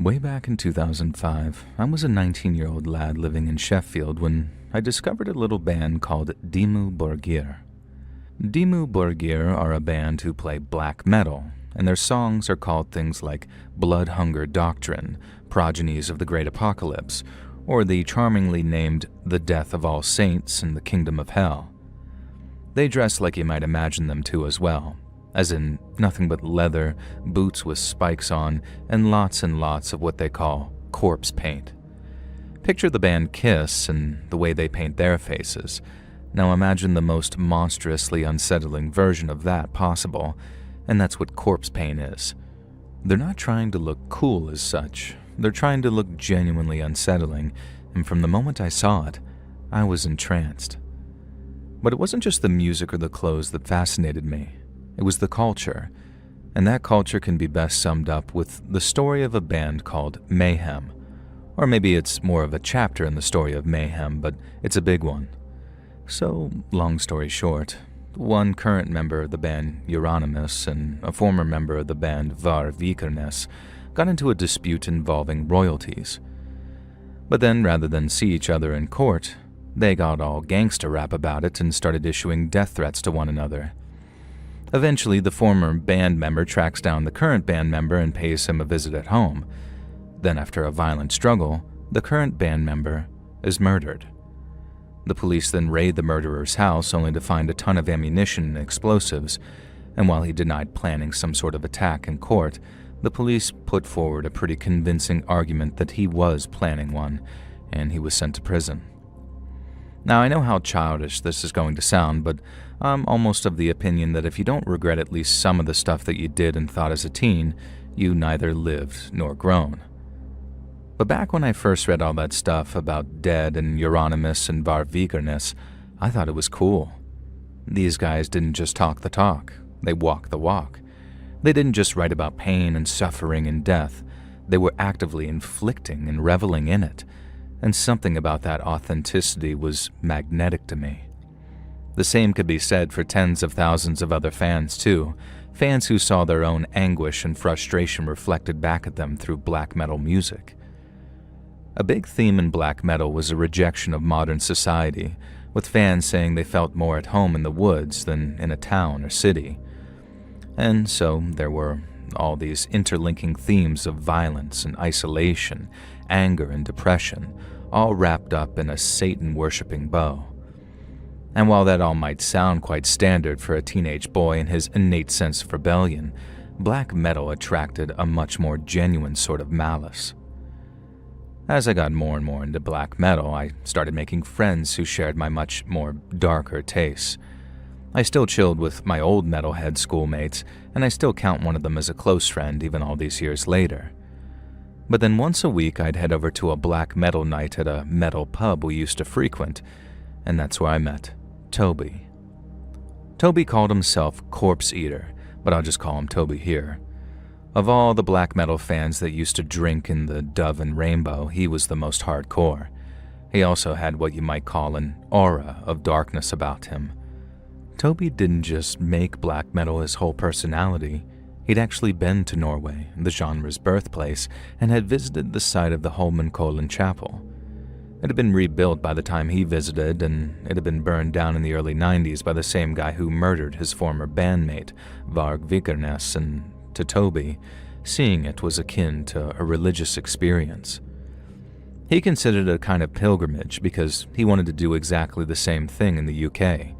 Way back in 2005, I was a 19-year-old lad living in Sheffield when I discovered a little band called Dimmu Borgir. Dimmu Borgir are a band who play black metal, and their songs are called things like Blood Hunger Doctrine, Progenies of the Great Apocalypse, or the charmingly named The Death of All Saints and the Kingdom of Hell. They dress like you might imagine them to as well, as in nothing but leather, boots with spikes on, and lots of what they call corpse paint. Picture the band Kiss and the way they paint their faces. Now imagine the most monstrously unsettling version of that possible, and that's what corpse paint is. They're not trying to look cool as such. They're trying to look genuinely unsettling, and from the moment I saw it, I was entranced. But it wasn't just the music or the clothes that fascinated me. It was the culture, and that culture can be best summed up with the story of a band called Mayhem. Or maybe it's more of a chapter in the story of Mayhem, but it's a big one. So, long story short, one current member of the band, Euronymous, and a former member of the band, Var Vikernes, got into a dispute involving royalties. But then, rather than see each other in court, they got all gangsta rap about it and started issuing death threats to one another. Eventually, the former band member tracks down the current band member and pays him a visit at home. Then, after a violent struggle, the current band member is murdered. The police then raid the murderer's house only to find a ton of ammunition and explosives, and while he denied planning some sort of attack in court, the police put forward a pretty convincing argument that he was planning one, and he was sent to prison. Now, I know how childish this is going to sound, but I'm almost of the opinion that if you don't regret at least some of the stuff that you did and thought as a teen, you neither lived nor grown. But back when I first read all that stuff about Dead and Euronymous and Var Vikernes, I thought it was cool. These guys didn't just talk the talk, they walked the walk. They didn't just write about pain and suffering and death, they were actively inflicting and reveling in it. And something about that authenticity was magnetic to me. The same could be said for tens of thousands of other fans too, fans who saw their own anguish and frustration reflected back at them through black metal music. A big theme in black metal was a rejection of modern society, with fans saying they felt more at home in the woods than in a town or city. And so there were all these interlinking themes of violence and isolation, anger and depression, all wrapped up in a Satan-worshipping bow. And while that all might sound quite standard for a teenage boy and his innate sense of rebellion, black metal attracted a much more genuine sort of malice. As I got more and more into black metal, I started making friends who shared my much more darker tastes. I still chilled with my old metalhead schoolmates, and I still count one of them as a close friend even all these years later. But then once a week I'd head over to a black metal night at a metal pub we used to frequent, and that's where I met Toby. Toby called himself Corpse Eater, but I'll just call him Toby here. Of all the black metal fans that used to drink in the Dove and Rainbow, he was the most hardcore. He also had what you might call an aura of darkness about him. Toby didn't just make black metal his whole personality. He'd actually been to Norway, the genre's birthplace, and had visited the site of the Holmenkollen Chapel. It had been rebuilt by the time he visited, and it had been burned down in the early 90s by the same guy who murdered his former bandmate, Varg Vikernes, and to Toby, seeing it was akin to a religious experience. He considered it a kind of pilgrimage because he wanted to do exactly the same thing in the UK.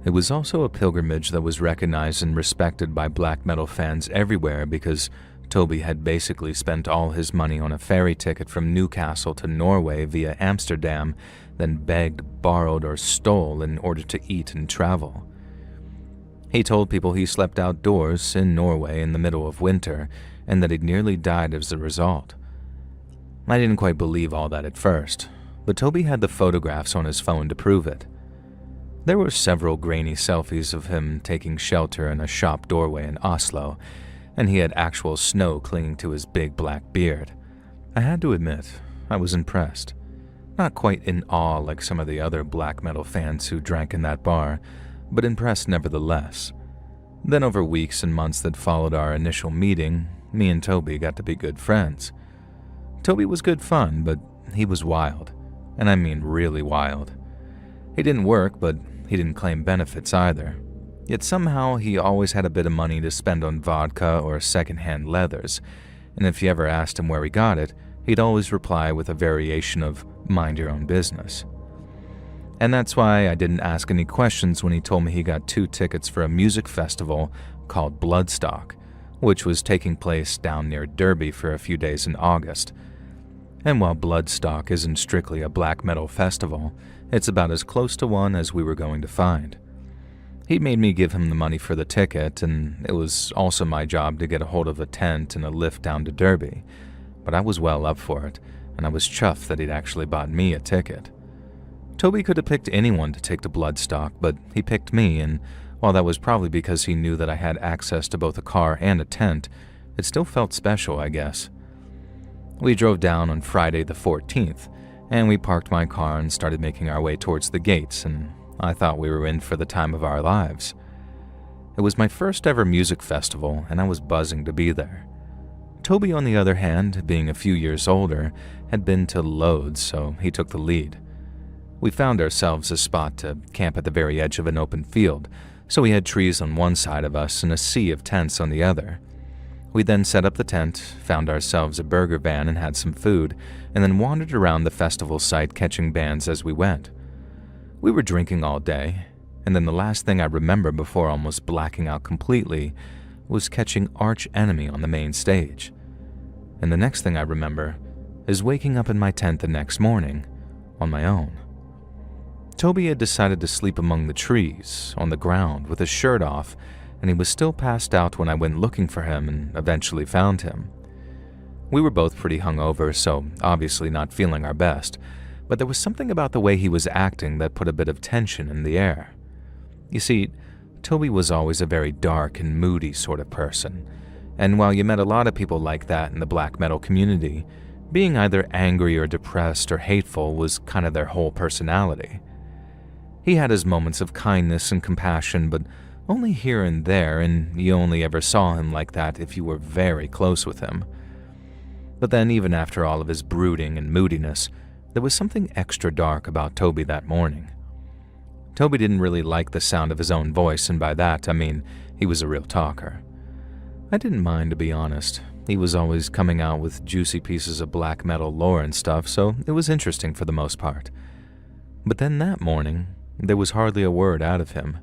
It was also a pilgrimage that was recognized and respected by black metal fans everywhere because Toby had basically spent all his money on a ferry ticket from Newcastle to Norway via Amsterdam, then begged, borrowed, or stole in order to eat and travel. He told people he slept outdoors in Norway in the middle of winter and that he'd nearly died as a result. I didn't quite believe all that at first, but Toby had the photographs on his phone to prove it. There were several grainy selfies of him taking shelter in a shop doorway in Oslo, and he had actual snow clinging to his big black beard. I had to admit, I was impressed. Not quite in awe like some of the other black metal fans who drank in that bar, but impressed nevertheless. Then over weeks and months that followed our initial meeting, me and Toby got to be good friends. Toby was good fun, but he was wild, and I mean really wild. He didn't work, but he didn't claim benefits either. Yet somehow he always had a bit of money to spend on vodka or secondhand leathers, and if you ever asked him where he got it, he'd always reply with a variation of "mind your own business." And that's why I didn't ask any questions when he told me he got 2 tickets for a music festival called Bloodstock, which was taking place down near Derby for a few days in August. And while Bloodstock isn't strictly a black metal festival, it's about as close to one as we were going to find. He made me give him the money for the ticket, and it was also my job to get a hold of a tent and a lift down to Derby, but I was well up for it, and I was chuffed that he'd actually bought me a ticket. Toby could have picked anyone to take to Bloodstock, but he picked me, and while that was probably because he knew that I had access to both a car and a tent, it still felt special, I guess. We drove down on Friday the 14th, and we parked my car and started making our way towards the gates, and I thought we were in for the time of our lives. It was my first ever music festival, and I was buzzing to be there. Toby, on the other hand, being a few years older, had been to loads, so he took the lead. We found ourselves a spot to camp at the very edge of an open field, so we had trees on one side of us and a sea of tents on the other. We then set up the tent, found ourselves a burger van and had some food, and then wandered around the festival site catching bands as we went. We were drinking all day, and then the last thing I remember before almost blacking out completely was catching Arch Enemy on the main stage. And the next thing I remember is waking up in my tent the next morning on my own. Toby had decided to sleep among the trees, on the ground, with his shirt off, and he was still passed out when I went looking for him and eventually found him. We were both pretty hungover, so obviously not feeling our best, but there was something about the way he was acting that put a bit of tension in the air. You see, Toby was always a very dark and moody sort of person, and while you met a lot of people like that in the black metal community, being either angry or depressed or hateful was kind of their whole personality. He had his moments of kindness and compassion, but only here and there, and you only ever saw him like that if you were very close with him. But then, even after all of his brooding and moodiness, there was something extra dark about Toby that morning. Toby didn't really like the sound of his own voice, and by that I mean he was a real talker. I didn't mind, to be honest. He was always coming out with juicy pieces of black metal lore and stuff, so it was interesting for the most part. But then that morning, there was hardly a word out of him.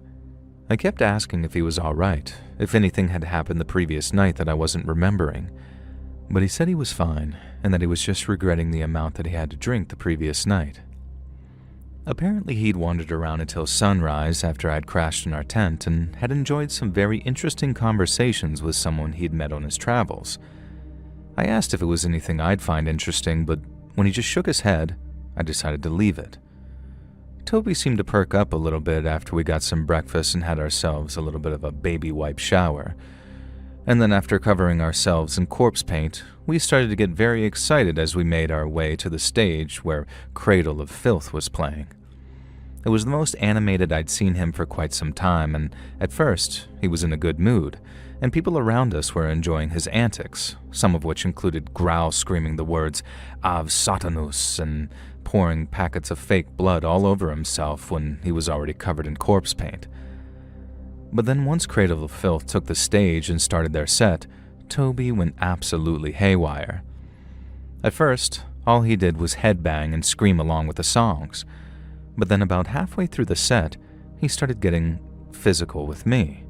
I kept asking if he was all right, if anything had happened the previous night that I wasn't remembering, but he said he was fine and that he was just regretting the amount that he had to drink the previous night. Apparently he'd wandered around until sunrise after I'd crashed in our tent and had enjoyed some very interesting conversations with someone he'd met on his travels. I asked if it was anything I'd find interesting, but when he just shook his head, I decided to leave it. Toby seemed to perk up a little bit after we got some breakfast and had ourselves a little bit of a baby wipe shower. And then after covering ourselves in corpse paint, we started to get very excited as we made our way to the stage where Cradle of Filth was playing. It was the most animated I'd seen him for quite some time, and at first, he was in a good mood, and people around us were enjoying his antics, some of which included Growl screaming the words "Av Satanus" and pouring packets of fake blood all over himself when he was already covered in corpse paint. But then once Cradle of Filth took the stage and started their set, Toby went absolutely haywire. At first, all he did was headbang and scream along with the songs, but then about halfway through the set, he started getting physical with me.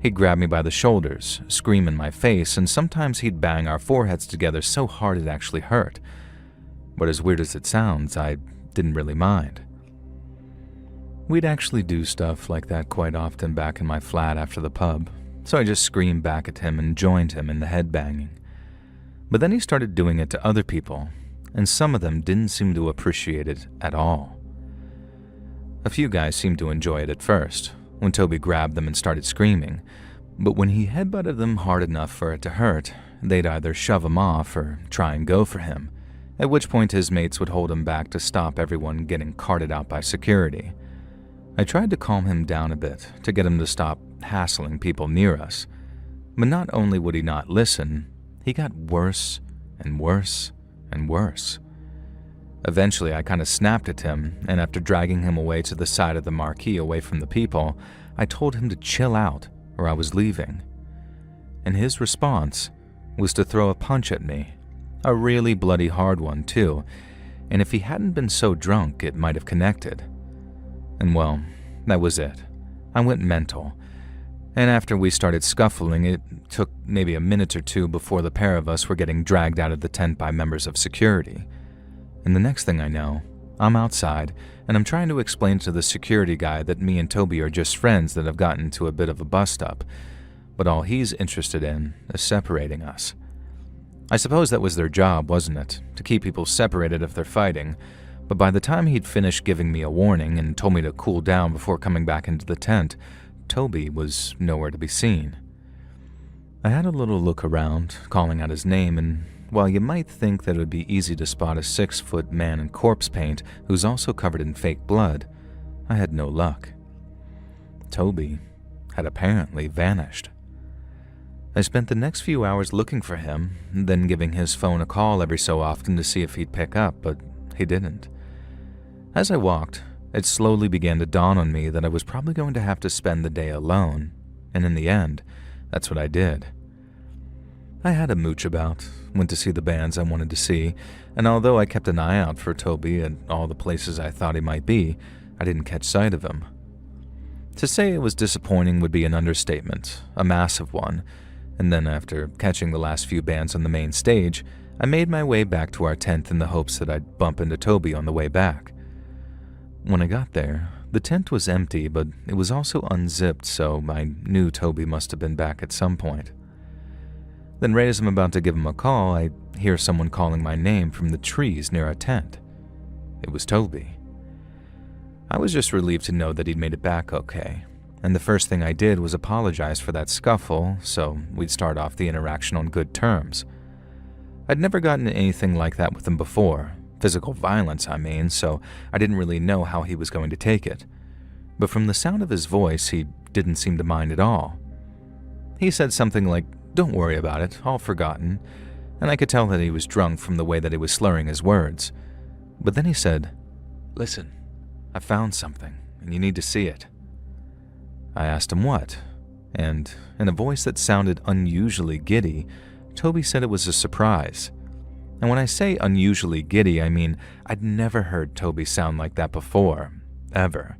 He'd grab me by the shoulders, scream in my face, and sometimes he'd bang our foreheads together so hard it actually hurt. But as weird as it sounds, I didn't really mind. We'd actually do stuff like that quite often back in my flat after the pub, so I just screamed back at him and joined him in the headbanging. But then he started doing it to other people, and some of them didn't seem to appreciate it at all. A few guys seemed to enjoy it at first, when Toby grabbed them and started screaming, but when he headbutted them hard enough for it to hurt, they'd either shove him off or try and go for him, at which point his mates would hold him back to stop everyone getting carted out by security. I tried to calm him down a bit to get him to stop hassling people near us, but not only would he not listen, he got worse and worse and worse. Eventually, I kind of snapped at him, and after dragging him away to the side of the marquee away from the people, I told him to chill out or I was leaving. And his response was to throw a punch at me, a really bloody hard one too, and if he hadn't been so drunk, it might have connected. And well, that was it. I went mental, and after we started scuffling, it took maybe a minute or two before the pair of us were getting dragged out of the tent by members of security. And the next thing I know, I'm outside, and I'm trying to explain to the security guy that me and Toby are just friends that have gotten into a bit of a bust-up, but all he's interested in is separating us. I suppose that was their job, wasn't it? To keep people separated if they're fighting, but by the time he'd finished giving me a warning and told me to cool down before coming back into the tent, Toby was nowhere to be seen. I had a little look around, calling out his name, and while you might think that it would be easy to spot a 6-foot man in corpse paint who's also covered in fake blood, I had no luck. Toby had apparently vanished. I spent the next few hours looking for him, then giving his phone a call every so often to see if he'd pick up, but he didn't. As I walked, it slowly began to dawn on me that I was probably going to have to spend the day alone, and in the end, that's what I did. I had a mooch about, went to see the bands I wanted to see, and although I kept an eye out for Toby at all the places I thought he might be, I didn't catch sight of him. To say it was disappointing would be an understatement, a massive one, and then after catching the last few bands on the main stage, I made my way back to our tent in the hopes that I'd bump into Toby on the way back. When I got there, the tent was empty, but it was also unzipped, so I knew Toby must have been back at some point. Then right as I'm about to give him a call, I hear someone calling my name from the trees near our tent. It was Toby. I was just relieved to know that he'd made it back okay, and the first thing I did was apologize for that scuffle so we'd start off the interaction on good terms. I'd never gotten anything like that with him before, physical violence I mean, so I didn't really know how he was going to take it. But from the sound of his voice, he didn't seem to mind at all. He said something like, "Don't worry about it, all forgotten," and I could tell that he was drunk from the way that he was slurring his words. But then he said, "Listen, I found something, and you need to see it." I asked him what, and in a voice that sounded unusually giddy, Toby said it was a surprise. And when I say unusually giddy, I mean I'd never heard Toby sound like that before, ever.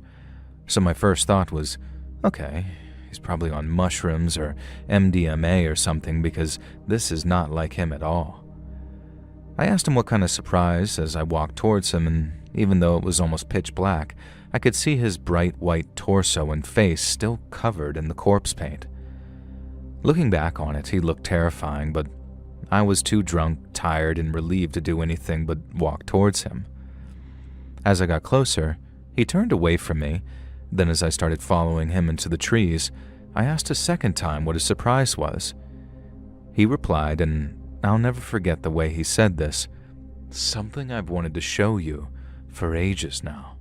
So my first thought was, okay, he's probably on mushrooms or MDMA or something because this is not like him at all. I asked him what kind of surprise as I walked towards him, and even though it was almost pitch black, I could see his bright white torso and face still covered in the corpse paint. Looking back on it, he looked terrifying, but I was too drunk, tired, and relieved to do anything but walk towards him. As I got closer, he turned away from me. Then as I started following him into the trees, I asked a second time what his surprise was. He replied, and I'll never forget the way he said this, "Something I've wanted to show you for ages now."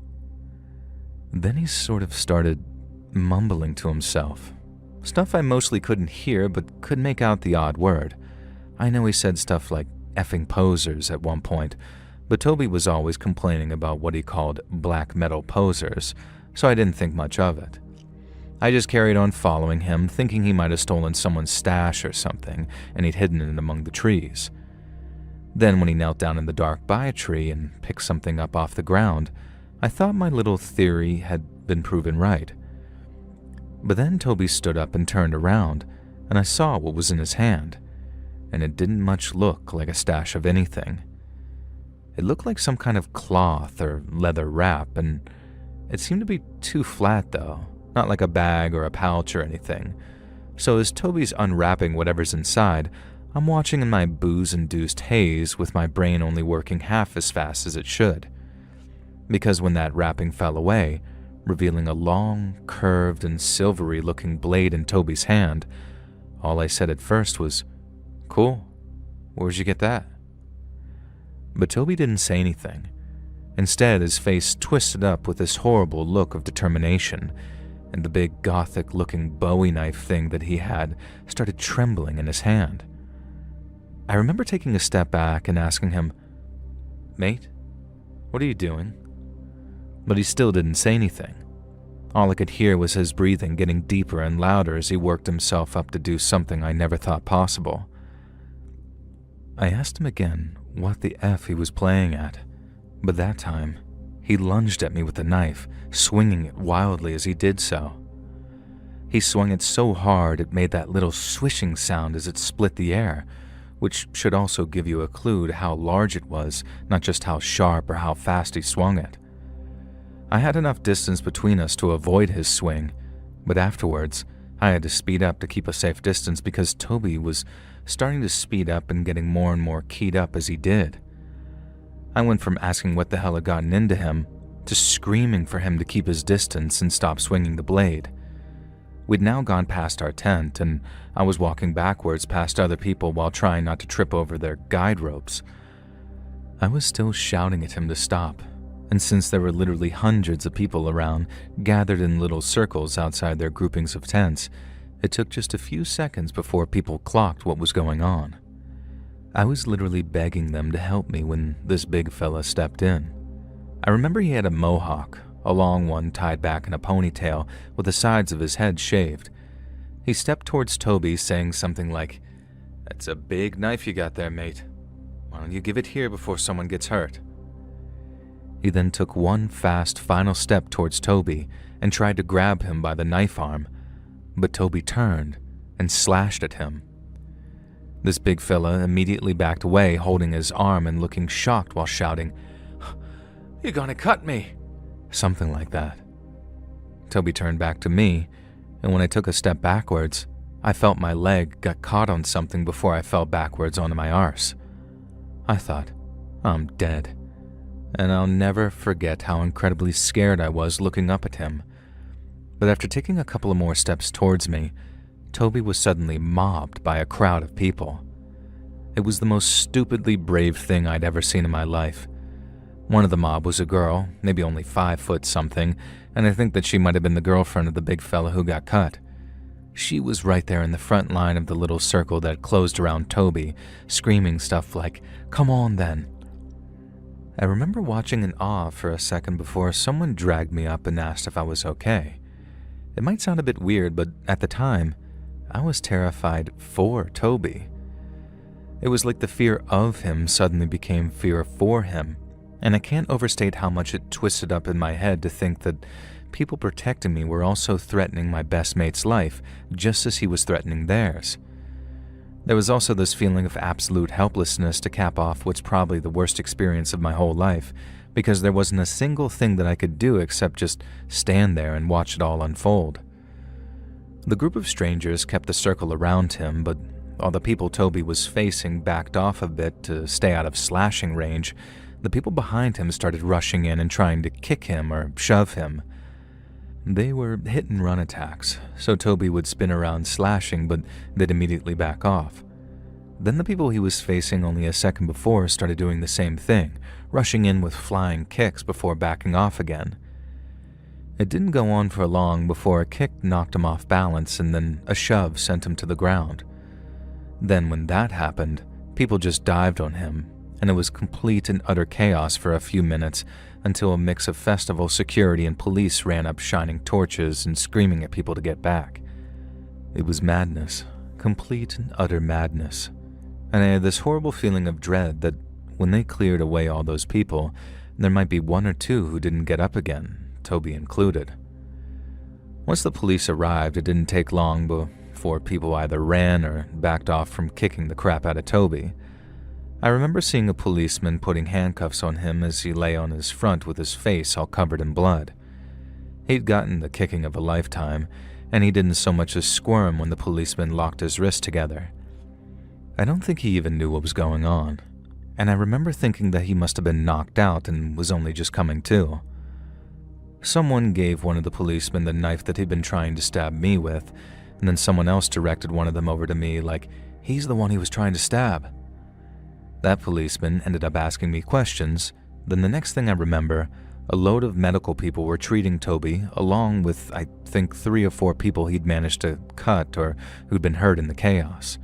Then he sort of started mumbling to himself, stuff I mostly couldn't hear but could make out the odd word. I know he said stuff like effing posers at one point, but Toby was always complaining about what he called black metal posers, so I didn't think much of it. I just carried on following him, thinking he might have stolen someone's stash or something, and he'd hidden it among the trees. Then when he knelt down in the dark by a tree and picked something up off the ground, I thought my little theory had been proven right. But then Toby stood up and turned around, and I saw what was in his hand, and it didn't much look like a stash of anything. It looked like some kind of cloth or leather wrap, and it seemed to be too flat though, not like a bag or a pouch or anything. So as Toby's unwrapping whatever's inside, I'm watching in my booze-induced haze with my brain only working half as fast as it should. Because when that wrapping fell away, revealing a long, curved, and silvery-looking blade in Toby's hand, all I said at first was, "Cool, where'd you get that?" But Toby didn't say anything. Instead, his face twisted up with this horrible look of determination, and the big gothic-looking Bowie knife thing that he had started trembling in his hand. I remember taking a step back and asking him, "Mate, what are you doing?" But he still didn't say anything. All I could hear was his breathing getting deeper and louder as he worked himself up to do something I never thought possible. I asked him again what the F he was playing at, but that time, he lunged at me with the knife, swinging it wildly as he did so. He swung it so hard it made that little swishing sound as it split the air, which should also give you a clue to how large it was, not just how sharp or how fast he swung it. I had enough distance between us to avoid his swing, but afterwards, I had to speed up to keep a safe distance because Toby was starting to speed up and getting more and more keyed up as he did. I went from asking what the hell had gotten into him to screaming for him to keep his distance and stop swinging the blade. We'd now gone past our tent, and I was walking backwards past other people while trying not to trip over their guide ropes. I was still shouting at him to stop, and since there were literally hundreds of people around, gathered in little circles outside their groupings of tents, it took just a few seconds before people clocked what was going on. I was literally begging them to help me when this big fella stepped in. I remember he had a mohawk, a long one tied back in a ponytail with the sides of his head shaved. He stepped towards Toby saying something like, "That's a big knife you got there, mate. Why don't you give it here before someone gets hurt?" He then took one fast final step towards Toby and tried to grab him by the knife arm, but Toby turned and slashed at him. This big fella immediately backed away, holding his arm and looking shocked while shouting, "You're gonna cut me!" Something like that. Toby turned back to me, and when I took a step backwards, I felt my leg got caught on something before I fell backwards onto my arse. I thought, I'm dead. And I'll never forget how incredibly scared I was looking up at him. But after taking a couple of more steps towards me, Toby was suddenly mobbed by a crowd of people. It was the most stupidly brave thing I'd ever seen in my life. One of the mob was a girl, maybe only 5 foot something, and I think that she might have been the girlfriend of the big fella who got cut. She was right there in the front line of the little circle that closed around Toby, screaming stuff like, "Come on then." I remember watching in awe for a second before someone dragged me up and asked if I was okay. It might sound a bit weird, but at the time, I was terrified for Toby. It was like the fear of him suddenly became fear for him, and I can't overstate how much it twisted up in my head to think that people protecting me were also threatening my best mate's life, just as he was threatening theirs. There was also this feeling of absolute helplessness to cap off what's probably the worst experience of my whole life, because there wasn't a single thing that I could do except just stand there and watch it all unfold. The group of strangers kept the circle around him, but while the people Toby was facing backed off a bit to stay out of slashing range, the people behind him started rushing in and trying to kick him or shove him. They were hit-and-run attacks, so Toby would spin around slashing, but they'd immediately back off. Then the people he was facing only a second before started doing the same thing, rushing in with flying kicks before backing off again. It didn't go on for long before a kick knocked him off balance and then a shove sent him to the ground. Then when that happened, people just dived on him, and it was complete and utter chaos for a few minutes until a mix of festival security and police ran up shining torches and screaming at people to get back. It was madness, complete and utter madness, and I had this horrible feeling of dread that when they cleared away all those people, there might be 1 or 2 who didn't get up again, Toby included. Once the police arrived, it didn't take long before people either ran or backed off from kicking the crap out of Toby. I remember seeing a policeman putting handcuffs on him as he lay on his front with his face all covered in blood. He'd gotten the kicking of a lifetime, and he didn't so much as squirm when the policeman locked his wrists together. I don't think he even knew what was going on, and I remember thinking that he must have been knocked out and was only just coming to. Someone gave one of the policemen the knife that he'd been trying to stab me with, and then someone else directed one of them over to me like, "He's the one he was trying to stab." That policeman ended up asking me questions. Then the next thing I remember, a load of medical people were treating Toby, along with, I think, 3 or 4 people he'd managed to cut or who'd been hurt in the chaos.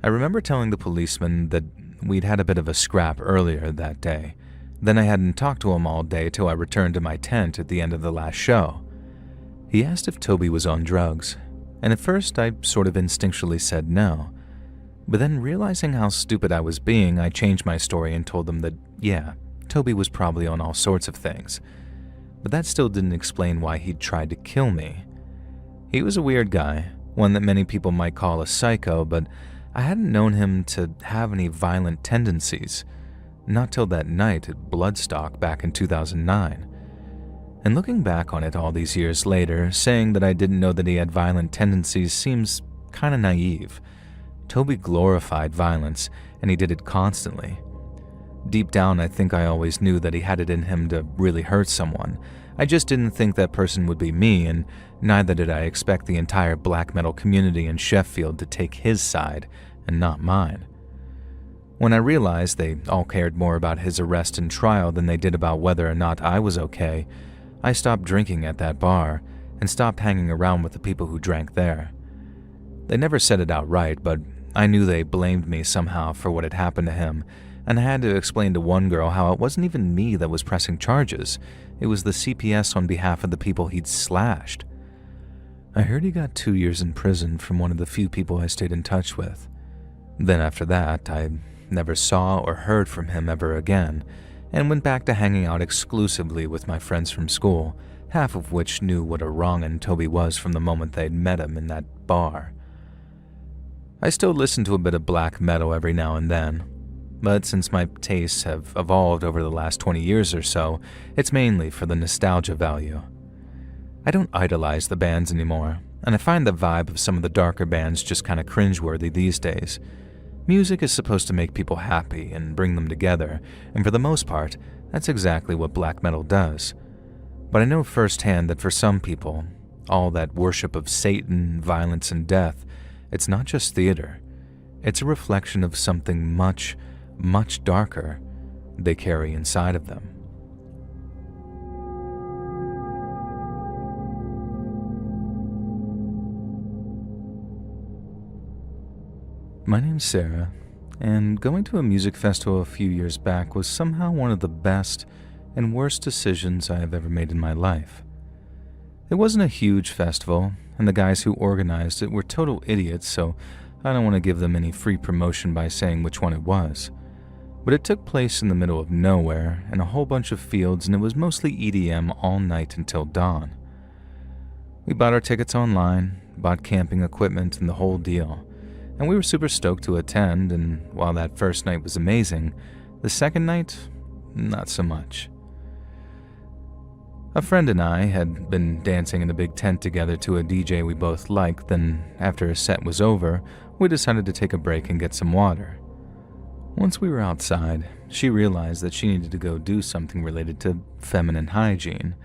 I remember telling the policeman that we'd had a bit of a scrap earlier that day. Then I hadn't talked to him all day till I returned to my tent at the end of the last show. He asked if Toby was on drugs, and at first I sort of instinctually said no. But then, realizing how stupid I was being, I changed my story and told him that, yeah, Toby was probably on all sorts of things. But that still didn't explain why he'd tried to kill me. He was a weird guy, one that many people might call a psycho, but I hadn't known him to have any violent tendencies, not till that night at Bloodstock back in 2009. And looking back on it all these years later, saying that I didn't know that he had violent tendencies seems kinda naive. Toby glorified violence, and he did it constantly. Deep down, I think I always knew that he had it in him to really hurt someone. I just didn't think that person would be me, and neither did I expect the entire black metal community in Sheffield to take his side and not mine. When I realized they all cared more about his arrest and trial than they did about whether or not I was okay, I stopped drinking at that bar and stopped hanging around with the people who drank there. They never said it outright, but I knew they blamed me somehow for what had happened to him, and I had to explain to one girl how it wasn't even me that was pressing charges. It was the CPS on behalf of the people he'd slashed. I heard he got 2 years in prison from one of the few people I stayed in touch with. Then after that, I never saw or heard from him ever again, and went back to hanging out exclusively with my friends from school, half of which knew what a wrong'un Toby was from the moment they'd met him in that bar. I still listen to a bit of black metal every now and then, but since my tastes have evolved over the last 20 years or so, it's mainly for the nostalgia value. I don't idolize the bands anymore, and I find the vibe of some of the darker bands just kinda cringeworthy these days. Music is supposed to make people happy and bring them together, and for the most part, that's exactly what black metal does. But I know firsthand that for some people, all that worship of Satan, violence, and death, it's not just theater. It's a reflection of something much, much darker they carry inside of them. My name's Sarah, and going to a music festival a few years back was somehow one of the best and worst decisions I have ever made in my life. It wasn't a huge festival, and the guys who organized it were total idiots, so I don't want to give them any free promotion by saying which one it was. But it took place in the middle of nowhere, in a whole bunch of fields, and it was mostly EDM all night until dawn. We bought our tickets online, bought camping equipment, and the whole deal. And we were super stoked to attend, and while that first night was amazing, the second night, not so much. A friend and I had been dancing in a big tent together to a DJ we both liked, then after a set was over, we decided to take a break and get some water. Once we were outside, she realized that she needed to go do something related to feminine hygiene.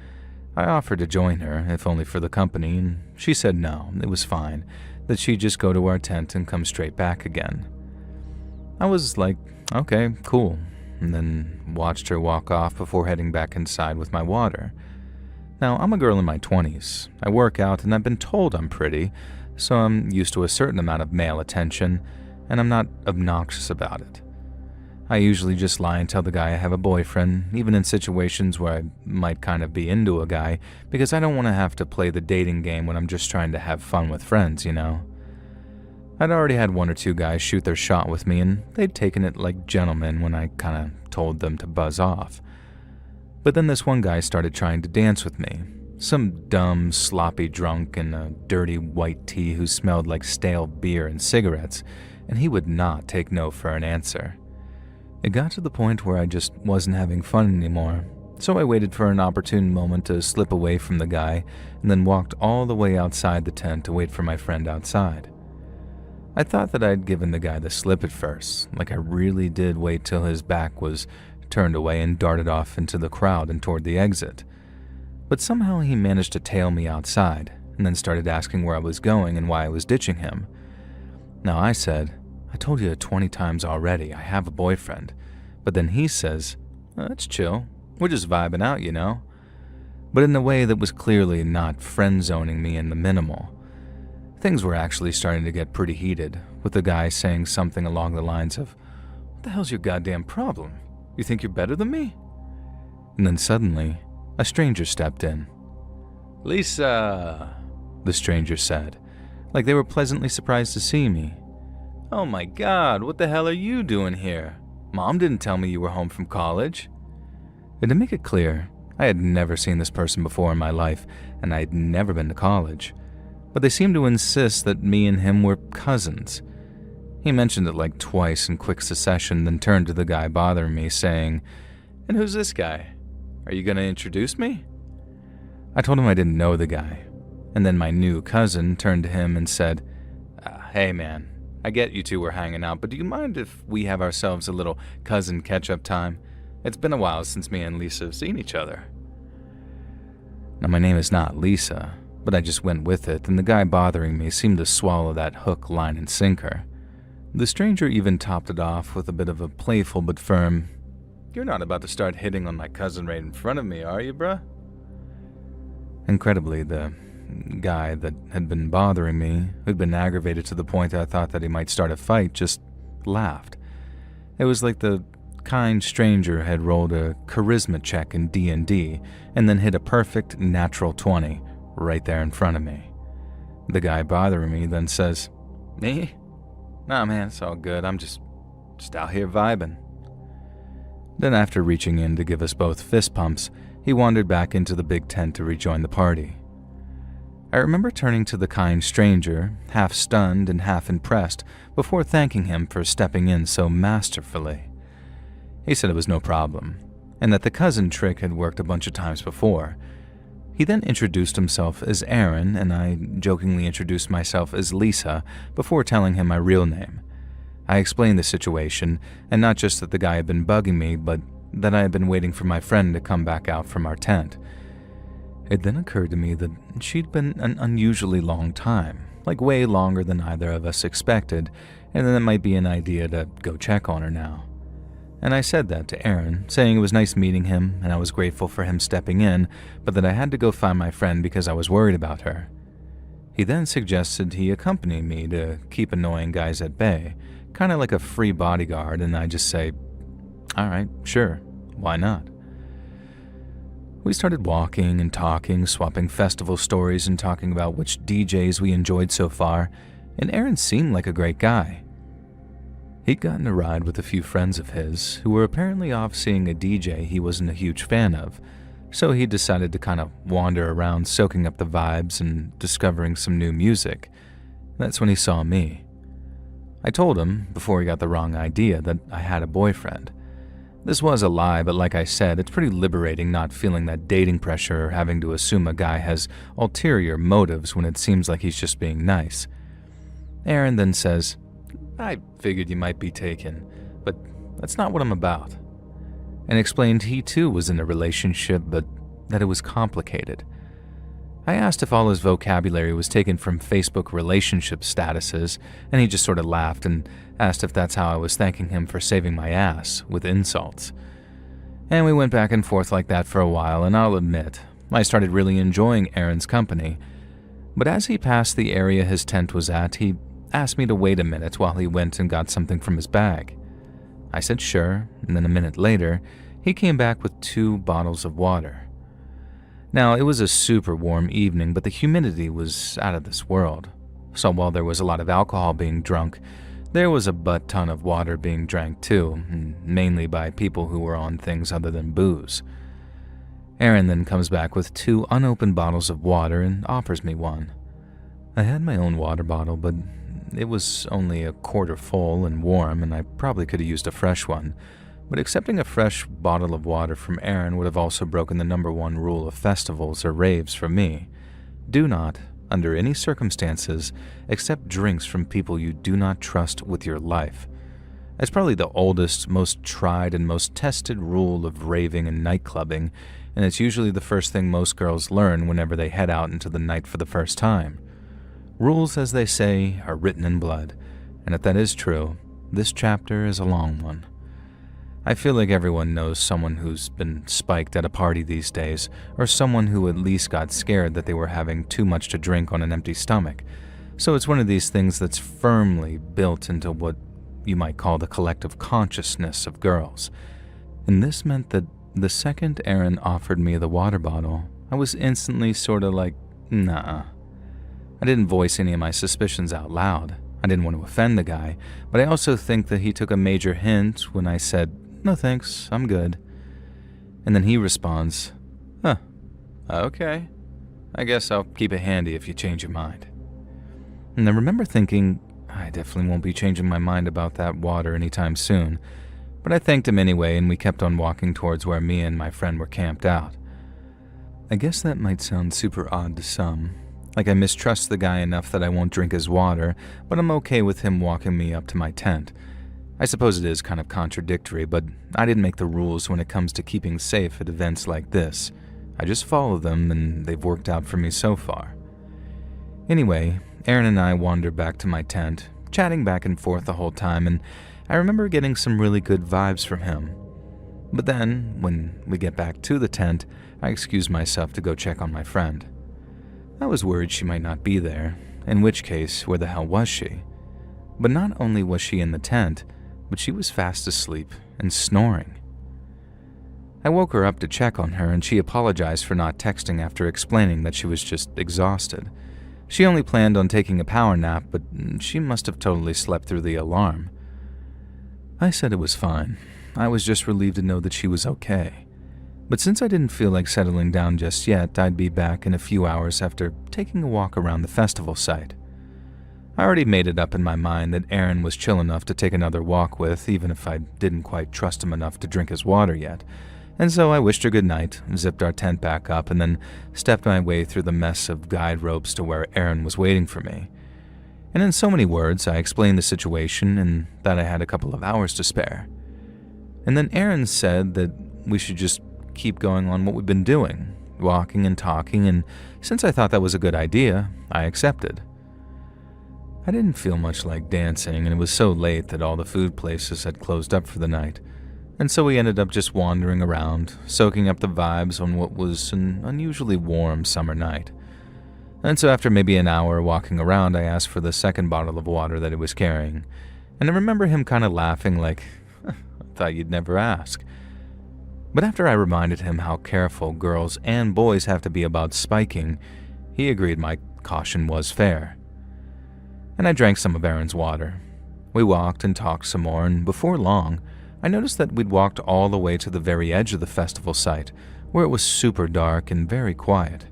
I offered to join her, if only for the company, and she said no, it was fine, that she'd just go to our tent and come straight back again. I was like, okay, cool, and then watched her walk off before heading back inside with my water. Now, I'm a girl in my 20s. I work out and I've been told I'm pretty, so I'm used to a certain amount of male attention, and I'm not obnoxious about it. I usually just lie and tell the guy I have a boyfriend, even in situations where I might kind of be into a guy, because I don't want to have to play the dating game when I'm just trying to have fun with friends, you know? I'd already had 1 or 2 guys shoot their shot with me, and they'd taken it like gentlemen when I kind of told them to buzz off. But then this one guy started trying to dance with me. Some dumb, sloppy drunk in a dirty white tee who smelled like stale beer and cigarettes, and he would not take no for an answer. It got to the point where I just wasn't having fun anymore, so I waited for an opportune moment to slip away from the guy and then walked all the way outside the tent to wait for my friend outside. I thought that I'd given the guy the slip at first, like I really did wait till his back was turned away and darted off into the crowd and toward the exit. But somehow he managed to tail me outside and then started asking where I was going and why I was ditching him. Now I said, I told you 20 times already, I have a boyfriend. But then he says, that's chill, we're just vibing out, you know? But in a way that was clearly not friend-zoning me in the minimal. Things were actually starting to get pretty heated, with the guy saying something along the lines of, the hell's your goddamn problem? You think you're better than me? And then suddenly, a stranger stepped in. Lisa, the stranger said, like they were pleasantly surprised to see me. Oh my God, what the hell are you doing here? Mom didn't tell me you were home from college. And to make it clear, I had never seen this person before in my life, and I had never been to college. But they seemed to insist that me and him were cousins. He mentioned it like twice in quick succession, then turned to the guy bothering me, saying, "And who's this guy? Are you going to introduce me?" I told him I didn't know the guy, and then my new cousin turned to him and said, "Hey man, I get you two were hanging out, but do you mind if we have ourselves a little cousin catch-up time? It's been a while since me and Lisa have seen each other." Now my name is not Lisa, but I just went with it, and the guy bothering me seemed to swallow that hook, line, and sinker. The stranger even topped it off with a bit of a playful but firm, "You're not about to start hitting on my cousin right in front of me, are you, bruh?" Incredibly, the guy that had been bothering me, who'd been aggravated to the point I thought that he might start a fight, just laughed. It was like the kind stranger had rolled a charisma check in D&D and then hit a perfect natural 20 right there in front of me. The guy bothering me then says, "Me? Nah man, it's all good. I'm just out here vibing." Then after reaching in to give us both fist pumps, he wandered back into the big tent to rejoin the party. I remember turning to the kind stranger, half stunned and half impressed, before thanking him for stepping in so masterfully. He said it was no problem, and that the cousin trick had worked a bunch of times before. He then introduced himself as Aaron, and I jokingly introduced myself as Lisa before telling him my real name. I explained the situation, and not just that the guy had been bugging me, but that I had been waiting for my friend to come back out from our tent. It then occurred to me that she'd been an unusually long time, like way longer than either of us expected, and that it might be an idea to go check on her now. And I said that to Aaron, saying it was nice meeting him and I was grateful for him stepping in, but that I had to go find my friend because I was worried about her. He then suggested he accompany me to keep annoying guys at bay, kind of like a free bodyguard, and I just say, "All right, sure, why not?" We started walking and talking, swapping festival stories and talking about which DJs we enjoyed so far, and Aaron seemed like a great guy. He'd gotten a ride with a few friends of his who were apparently off seeing a DJ he wasn't a huge fan of, so he decided to kind of wander around soaking up the vibes and discovering some new music. That's when he saw me. I told him, before he got the wrong idea, that I had a boyfriend. This was a lie, but like I said, it's pretty liberating not feeling that dating pressure or having to assume a guy has ulterior motives when it seems like he's just being nice. Aaron then says, "I figured you might be taken, but that's not what I'm about," and explained he too was in a relationship, but that it was complicated. I asked if all his vocabulary was taken from Facebook relationship statuses, and he just sort of laughed and asked if that's how I was thanking him for saving my ass, with insults. And we went back and forth like that for a while, and I'll admit, I started really enjoying Aaron's company. But as he passed the area his tent was at, he asked me to wait a minute while he went and got something from his bag. I said sure, and then a minute later, he came back with 2 bottles of water. Now, it was a super warm evening, but the humidity was out of this world. So while there was a lot of alcohol being drunk, there was a butt ton of water being drank too, mainly by people who were on things other than booze. Aaron then comes back with 2 unopened bottles of water and offers me one. I had my own water bottle, but it was only a quarter full and warm, and I probably could have used a fresh one. But accepting a fresh bottle of water from Aaron would have also broken the #1 rule of festivals or raves for me. Do not, under any circumstances, accept drinks from people you do not trust with your life. It's probably the oldest, most tried, and most tested rule of raving and nightclubbing, and it's usually the first thing most girls learn whenever they head out into the night for the first time. Rules, as they say, are written in blood, and if that is true, this chapter is a long one. I feel like everyone knows someone who's been spiked at a party these days, or someone who at least got scared that they were having too much to drink on an empty stomach. So it's one of these things that's firmly built into what you might call the collective consciousness of girls. And this meant that the second Aaron offered me the water bottle, I was instantly sort of like, nah. I didn't voice any of my suspicions out loud. I didn't want to offend the guy, but I also think that he took a major hint when I said, no thanks, I'm good. And then he responds, huh, okay. I guess I'll keep it handy if you change your mind. And I remember thinking, I definitely won't be changing my mind about that water anytime soon. But I thanked him anyway, and we kept on walking towards where me and my friend were camped out. I guess that might sound super odd to some. Like I mistrust the guy enough that I won't drink his water, but I'm okay with him walking me up to my tent. I suppose it is kind of contradictory, but I didn't make the rules when it comes to keeping safe at events like this. I just follow them, and they've worked out for me so far. Anyway, Aaron and I wandered back to my tent, chatting back and forth the whole time, and I remember getting some really good vibes from him. But then, when we get back to the tent, I excused myself to go check on my friend. I was worried she might not be there, in which case, where the hell was she? But not only was she in the tent, but she was fast asleep and snoring. I woke her up to check on her, and she apologized for not texting after explaining that she was just exhausted. She only planned on taking a power nap, but she must have totally slept through the alarm. I said it was fine. I was just relieved to know that she was okay. But since I didn't feel like settling down just yet, I'd be back in a few hours after taking a walk around the festival site. I already made it up in my mind that Aaron was chill enough to take another walk with, even if I didn't quite trust him enough to drink his water yet. And so I wished her good night, zipped our tent back up, and then stepped my way through the mess of guide ropes to where Aaron was waiting for me. And in so many words, I explained the situation and that I had a couple of hours to spare. And then Aaron said that we should just keep going on what we've been doing, walking and talking, and since I thought that was a good idea, I accepted. I didn't feel much like dancing, and it was so late that all the food places had closed up for the night, and so we ended up just wandering around, soaking up the vibes on what was an unusually warm summer night. And so after maybe an hour walking around, I asked for the second bottle of water that he was carrying, and I remember him kind of laughing like, I thought you'd never ask. But after I reminded him how careful girls and boys have to be about spiking, he agreed my caution was fair. And I drank some of Aaron's water. We walked and talked some more, and before long, I noticed that we'd walked all the way to the very edge of the festival site, where it was super dark and very quiet.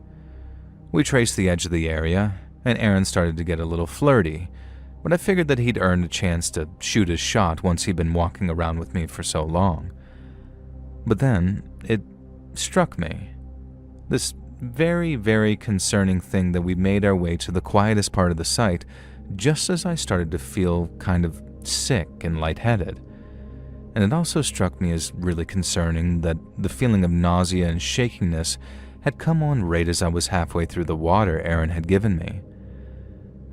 We traced the edge of the area, and Aaron started to get a little flirty, but I figured that he'd earned a chance to shoot his shot once he'd been walking around with me for so long. But then, it struck me. This very, very concerning thing that we made our way to the quietest part of the site just as I started to feel kind of sick and lightheaded. And it also struck me as really concerning that the feeling of nausea and shakiness had come on right as I was halfway through the water Aaron had given me.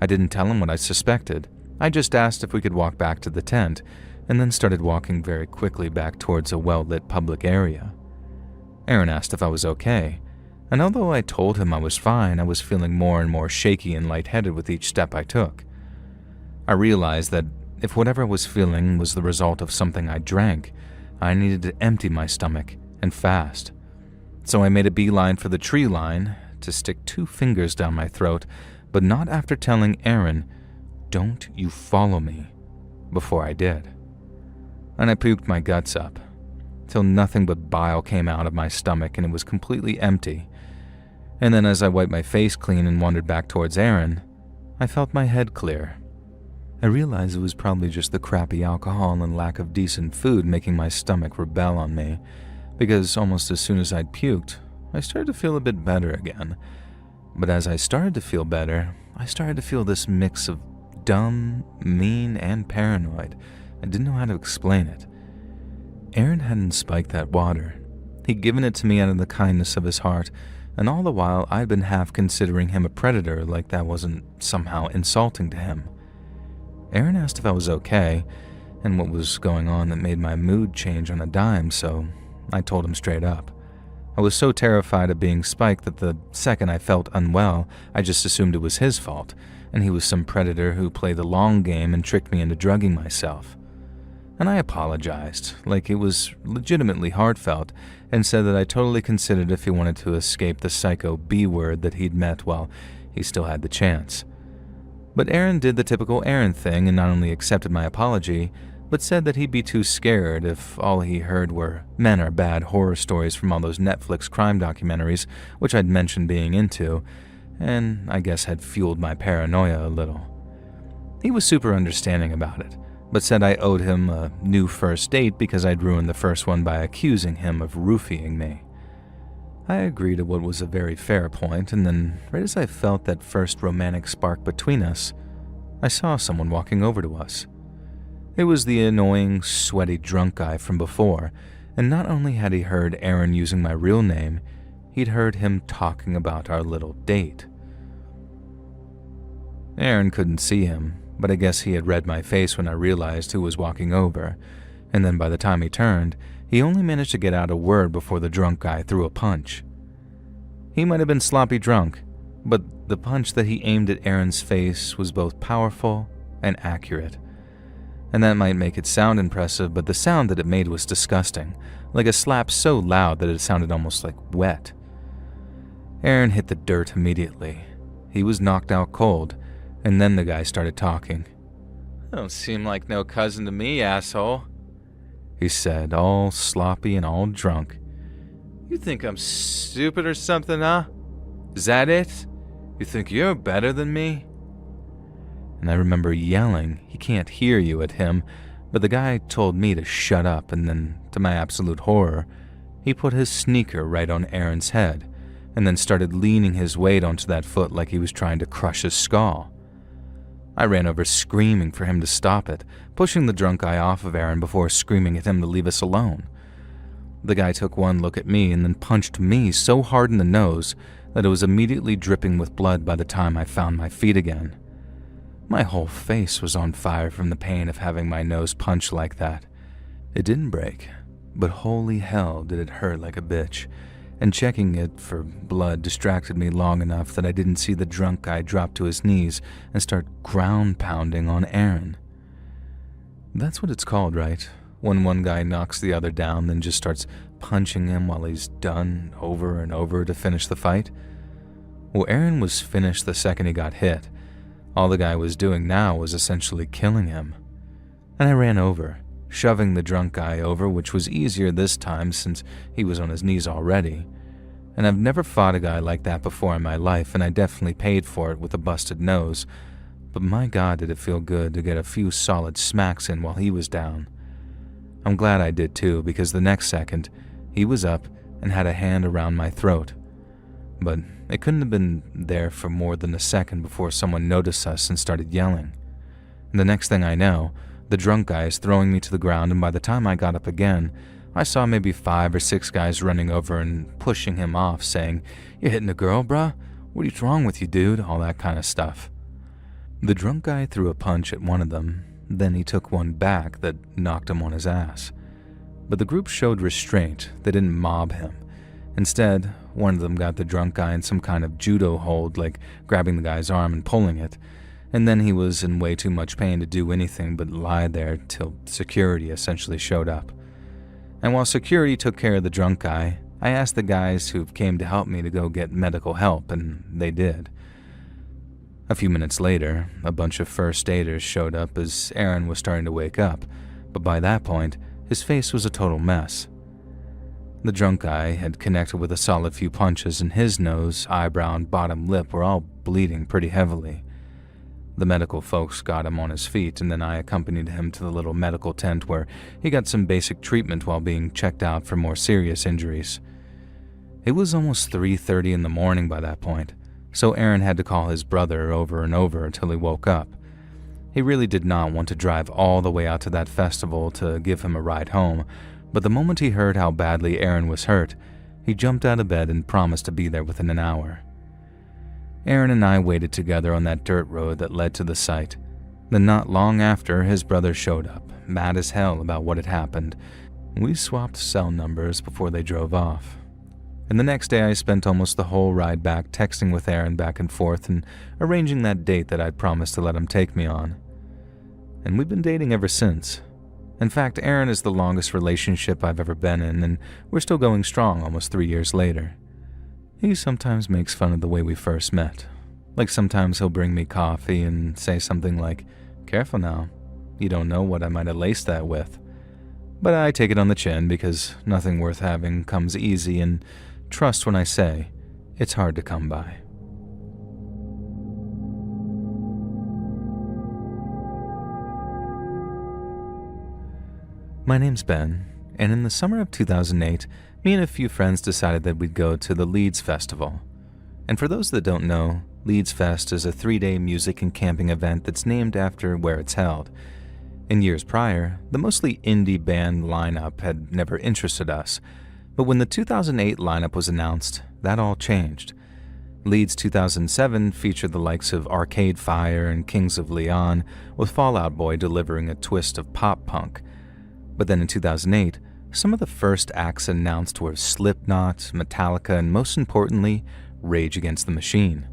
I didn't tell him what I suspected. I just asked if we could walk back to the tent, and then started walking very quickly back towards a well-lit public area. Aaron asked if I was okay, and although I told him I was fine, I was feeling more and more shaky and lightheaded with each step I took. I realized that if whatever I was feeling was the result of something I drank, I needed to empty my stomach, and fast. So I made a beeline for the tree line to stick 2 fingers down my throat, but not after telling Aaron, "Don't you follow me," before I did. And I puked my guts up, till nothing but bile came out of my stomach and it was completely empty. And then as I wiped my face clean and wandered back towards Aaron, I felt my head clear. I realized it was probably just the crappy alcohol and lack of decent food making my stomach rebel on me, because almost as soon as I'd puked, I started to feel a bit better again. But as I started to feel better, I started to feel this mix of dumb, mean, and paranoid. I didn't know how to explain it. Aaron hadn't spiked that water. He'd given it to me out of the kindness of his heart, and all the while I'd been half considering him a predator like that wasn't somehow insulting to him. Aaron asked if I was okay, and what was going on that made my mood change on a dime, so I told him straight up. I was so terrified of being spiked that the second I felt unwell, I just assumed it was his fault, and he was some predator who played the long game and tricked me into drugging myself. And I apologized, like it was legitimately heartfelt, and said that I totally considered if he wanted to escape the psycho B-word that he'd met while he still had the chance. But Aaron did the typical Aaron thing and not only accepted my apology, but said that he'd be too scared if all he heard were men are bad horror stories from all those Netflix crime documentaries, which I'd mentioned being into, and I guess had fueled my paranoia a little. He was super understanding about it, but said I owed him a new first date because I'd ruined the first one by accusing him of roofying me. I agreed to what was a very fair point, and then, right as I felt that first romantic spark between us, I saw someone walking over to us. It was the annoying, sweaty drunk guy from before, and not only had he heard Aaron using my real name, he'd heard him talking about our little date. Aaron couldn't see him, but I guess he had read my face when I realized who was walking over, and then by the time he turned, he only managed to get out a word before the drunk guy threw a punch. He might have been sloppy drunk, but the punch that he aimed at Aaron's face was both powerful and accurate. And that might make it sound impressive, but the sound that it made was disgusting, like a slap so loud that it sounded almost like wet. Aaron hit the dirt immediately. He was knocked out cold, and then the guy started talking. "Don't seem like no cousin to me, asshole," he said, all sloppy and all drunk. "You think I'm stupid or something, huh? Is that it? You think you're better than me?" And I remember yelling, "He can't hear you," at him, but the guy told me to shut up, and then, to my absolute horror, he put his sneaker right on Aaron's head, and then started leaning his weight onto that foot like he was trying to crush his skull. I ran over screaming for him to stop it, pushing the drunk guy off of Aaron before screaming at him to leave us alone. The guy took one look at me and then punched me so hard in the nose that it was immediately dripping with blood by the time I found my feet again. My whole face was on fire from the pain of having my nose punched like that. It didn't break, but holy hell did it hurt like a bitch, and checking it for blood distracted me long enough that I didn't see the drunk guy drop to his knees and start ground pounding on Aaron. That's what it's called, right? When one guy knocks the other down, then just starts punching him while he's done over and over to finish the fight? Well, Aaron was finished the second he got hit. All the guy was doing now was essentially killing him. And I ran over, shoving the drunk guy over, which was easier this time since he was on his knees already. And I've never fought a guy like that before in my life, and I definitely paid for it with a busted nose. But my God, did it feel good to get a few solid smacks in while he was down. I'm glad I did too, because the next second, he was up and had a hand around my throat. But it couldn't have been there for more than a second before someone noticed us and started yelling. And the next thing I know, the drunk guy is throwing me to the ground, and by the time I got up again, I saw maybe 5 or 6 guys running over and pushing him off, saying, "You're hitting a girl, bruh? What is wrong with you, dude?" All that kind of stuff. The drunk guy threw a punch at one of them, then he took one back that knocked him on his ass. But the group showed restraint. They didn't mob him. Instead, one of them got the drunk guy in some kind of judo hold, like grabbing the guy's arm and pulling it, and then he was in way too much pain to do anything but lie there till security essentially showed up. And while security took care of the drunk guy, I asked the guys who came to help me to go get medical help, and they did. A few minutes later, a bunch of first aiders showed up as Aaron was starting to wake up, but by that point, his face was a total mess. The drunk guy had connected with a solid few punches, and his nose, eyebrow, and bottom lip were all bleeding pretty heavily. The medical folks got him on his feet, and then I accompanied him to the little medical tent where he got some basic treatment while being checked out for more serious injuries. It was almost 3:30 in the morning by that point, so Aaron had to call his brother over and over until he woke up. He really did not want to drive all the way out to that festival to give him a ride home, but the moment he heard how badly Aaron was hurt, he jumped out of bed and promised to be there within an hour. Aaron and I waited together on that dirt road that led to the site. Then not long after, his brother showed up, mad as hell about what had happened. We swapped cell numbers before they drove off. And the next day I spent almost the whole ride back texting with Aaron back and forth and arranging that date that I'd promised to let him take me on. And we've been dating ever since. In fact, Aaron is the longest relationship I've ever been in, and we're still going strong almost 3 years later. He sometimes makes fun of the way we first met. Like sometimes he'll bring me coffee and say something like, "Careful now, you don't know what I might have laced that with." But I take it on the chin because nothing worth having comes easy, and trust when I say, it's hard to come by. My name's Ben, and in the summer of 2008, me and a few friends decided that we'd go to the Leeds Festival. And for those that don't know, Leeds Fest is a 3-day music and camping event that's named after where it's held. In years prior, the mostly indie band lineup had never interested us, but when the 2008 lineup was announced, that all changed. Leeds 2007 featured the likes of Arcade Fire and Kings of Leon, with Fall Out Boy delivering a twist of pop-punk. But then in 2008, some of the first acts announced were Slipknot, Metallica, and most importantly, Rage Against the Machine.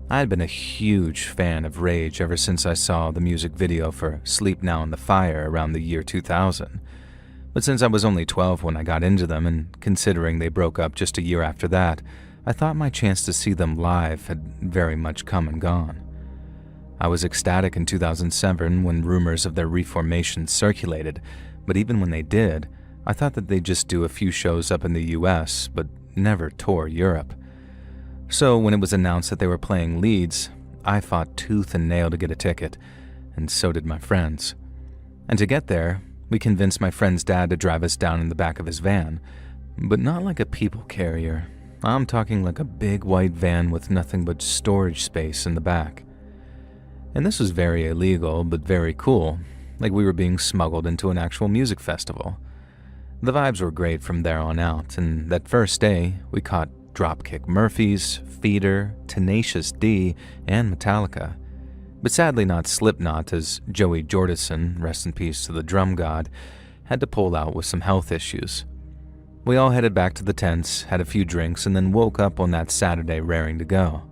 I had been a huge fan of Rage ever since I saw the music video for Sleep Now in the Fire around the year 2000. But since I was only 12 when I got into them, and considering they broke up just a year after that, I thought my chance to see them live had very much come and gone. I was ecstatic in 2007 when rumors of their reformation circulated, but even when they did, I thought that they'd just do a few shows up in the US, but never tour Europe. So when it was announced that they were playing Leeds, I fought tooth and nail to get a ticket, and so did my friends. And to get there, we convinced my friend's dad to drive us down in the back of his van, but not like a people carrier. I'm talking like a big white van with nothing but storage space in the back. And this was very illegal, but very cool, like we were being smuggled into an actual music festival. The vibes were great from there on out, and that first day, we caught Dropkick Murphys, Feeder, Tenacious D, and Metallica. But sadly not Slipknot, as Joey Jordison, rest in peace to the drum god, had to pull out with some health issues. We all headed back to the tents, had a few drinks, and then woke up on that Saturday raring to go.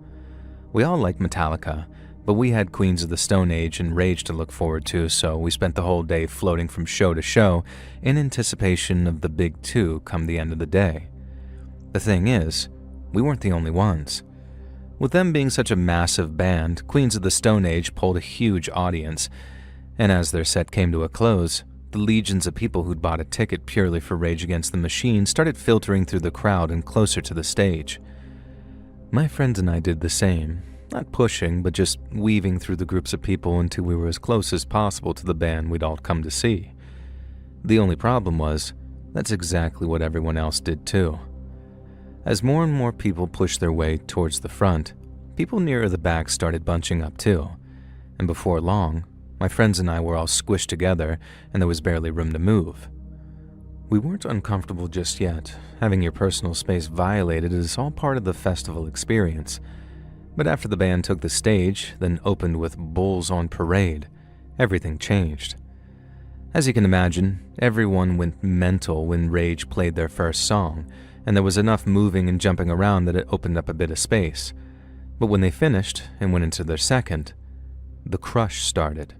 We all liked Metallica, but we had Queens of the Stone Age and Rage to look forward to, so we spent the whole day floating from show to show in anticipation of the big two come the end of the day. The thing is, we weren't the only ones. With them being such a massive band, Queens of the Stone Age pulled a huge audience, and as their set came to a close, the legions of people who'd bought a ticket purely for Rage Against the Machine started filtering through the crowd and closer to the stage. My friends and I did the same. Not pushing, but just weaving through the groups of people until we were as close as possible to the band we'd all come to see. The only problem was, that's exactly what everyone else did too. As more and more people pushed their way towards the front, people nearer the back started bunching up too, and before long, my friends and I were all squished together and there was barely room to move. We weren't uncomfortable just yet. Having your personal space violated is all part of the festival experience. But after the band took the stage, then opened with Bulls on Parade, everything changed. As you can imagine, everyone went mental when Rage played their first song, and there was enough moving and jumping around that it opened up a bit of space. But when they finished and went into their second, the crush started.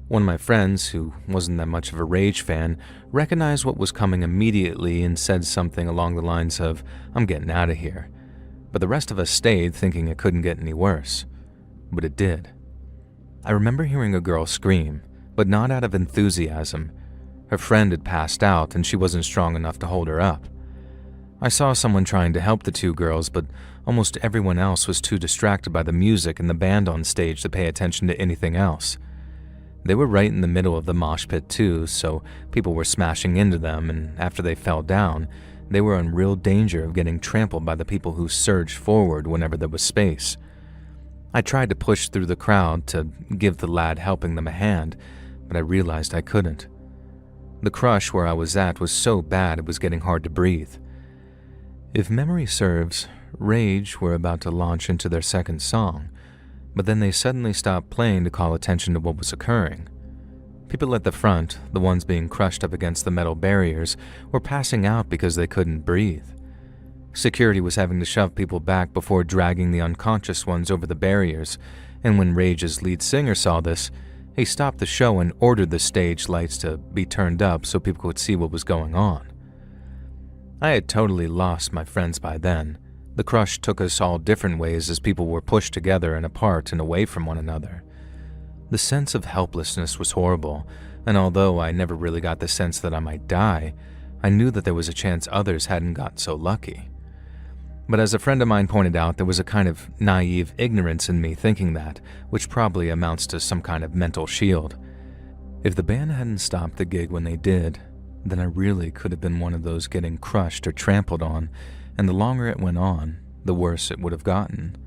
One of my friends, who wasn't that much of a Rage fan, recognized what was coming immediately and said something along the lines of, "I'm getting out of here." But the rest of us stayed thinking it couldn't get any worse. But it did. I remember hearing a girl scream, but not out of enthusiasm. Her friend had passed out and she wasn't strong enough to hold her up. I saw someone trying to help the two girls, but almost everyone else was too distracted by the music and the band on stage to pay attention to anything else. They were right in the middle of the mosh pit too, so people were smashing into them, and after they fell down, they were in real danger of getting trampled by the people who surged forward whenever there was space. I tried to push through the crowd to give the lad helping them a hand, but I realized I couldn't. The crush where I was at was so bad it was getting hard to breathe. If memory serves, Rage were about to launch into their second song, but then they suddenly stopped playing to call attention to what was occurring. People at the front, the ones being crushed up against the metal barriers, were passing out because they couldn't breathe. Security was having to shove people back before dragging the unconscious ones over the barriers, and when Rage's lead singer saw this, He stopped the show and ordered the stage lights to be turned up so people could see what was going on. I had totally lost my friends by then. The crush took us all different ways as people were pushed together and apart and away from one another. The sense of helplessness was horrible, and although I never really got the sense that I might die, I knew that there was a chance others hadn't got so lucky. But as a friend of mine pointed out, there was a kind of naive ignorance in me thinking that, which probably amounts to some kind of mental shield. If the band hadn't stopped the gig when they did, then I really could have been one of those getting crushed or trampled on, and the longer it went on, the worse it would have gotten.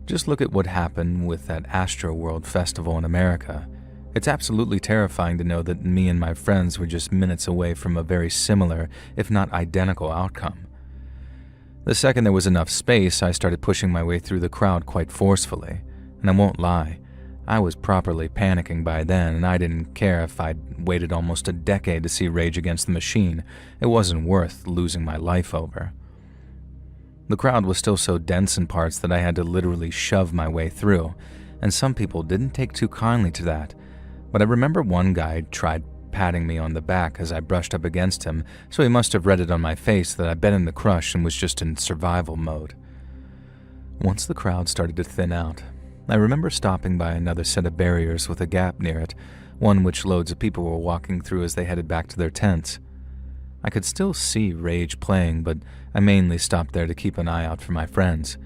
Just look at what happened with that Astroworld festival in America. It's absolutely terrifying to know that me and my friends were just minutes away from a very similar, if not identical, outcome. The second there was enough space, I started pushing my way through the crowd quite forcefully, and I won't lie, I was properly panicking by then, and I didn't care if I'd waited almost a decade to see Rage Against the Machine. It wasn't worth losing my life over. The crowd was still so dense in parts that I had to literally shove my way through, and some people didn't take too kindly to that, but I remember one guy tried patting me on the back as I brushed up against him, so he must have read it on my face that I'd been in the crush and was just in survival mode. Once the crowd started to thin out, I remember stopping by another set of barriers with a gap near it, one which loads of people were walking through as they headed back to their tents. I could still see Rage playing, but I mainly stopped there to keep an eye out for my friends.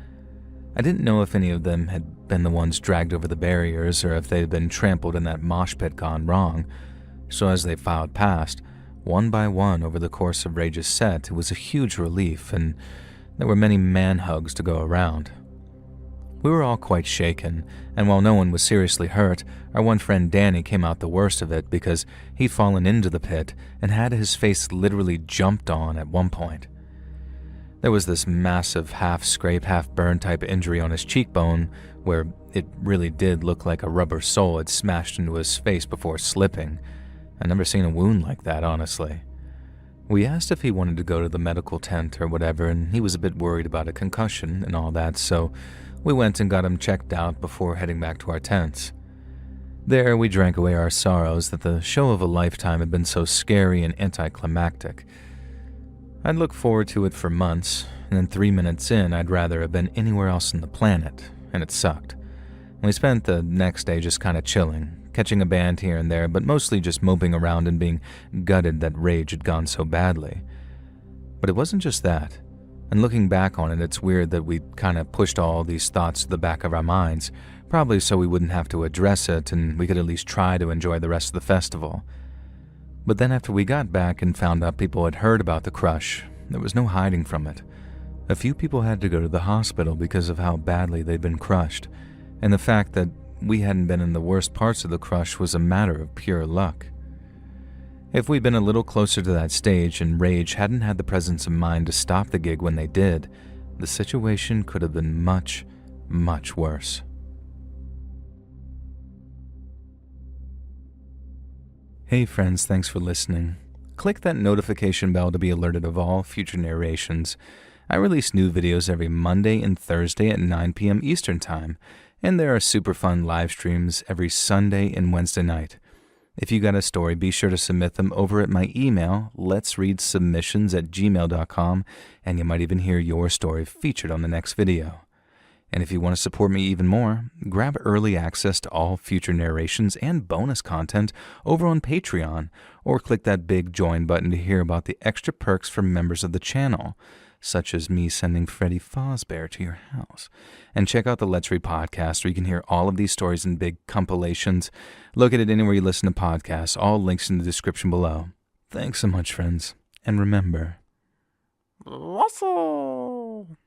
I didn't know if any of them had been the ones dragged over the barriers or if they had been trampled in that mosh pit gone wrong, so as they filed past, one by one over the course of Rage's set, it was a huge relief, and there were many man hugs to go around. We were all quite shaken, and while no one was seriously hurt, our one friend Danny came out the worst of it because he'd fallen into the pit and had his face literally jumped on at one point. There was this massive half-scrape, half-burn type injury on his cheekbone where it really did look like a rubber sole had smashed into his face before slipping. I'd never seen a wound like that, honestly. We asked if he wanted to go to the medical tent or whatever, and he was a bit worried about a concussion and all that, so we went and got him checked out before heading back to our tents. There, we drank away our sorrows that the show of a lifetime had been so scary and anticlimactic. I'd looked forward to it for months, and then 3 minutes in, I'd rather have been anywhere else on the planet, and it sucked. We spent the next day just kind of chilling, catching a band here and there, but mostly just moping around and being gutted that Rage had gone so badly. But it wasn't just that. And looking back on it, it's weird that we kind of pushed all these thoughts to the back of our minds, probably so we wouldn't have to address it and we could at least try to enjoy the rest of the festival. But then after we got back and found out people had heard about the crush, there was no hiding from it. A few people had to go to the hospital because of how badly they'd been crushed, and the fact that we hadn't been in the worst parts of the crush was a matter of pure luck. If we'd been a little closer to that stage and Rage hadn't had the presence of mind to stop the gig when they did, the situation could have been much, much worse. Hey friends, thanks for listening. Click that notification bell to be alerted of all future narrations. I release new videos every Monday and Thursday at 9 p.m. Eastern Time, and there are super fun live streams every Sunday and Wednesday night. If you got a story, be sure to submit them over at my email, letsreadsubmissions@gmail.com, and you might even hear your story featured on the next video. And if you want to support me even more, grab early access to all future narrations and bonus content over on Patreon, or click that big join button to hear about the extra perks for members of the channel, such as me sending Freddy Fazbear to your house. And check out the Let's Read podcast, where you can hear all of these stories in big compilations. Look at it anywhere you listen to podcasts. All links in the description below. Thanks so much, friends. And remember... Russell!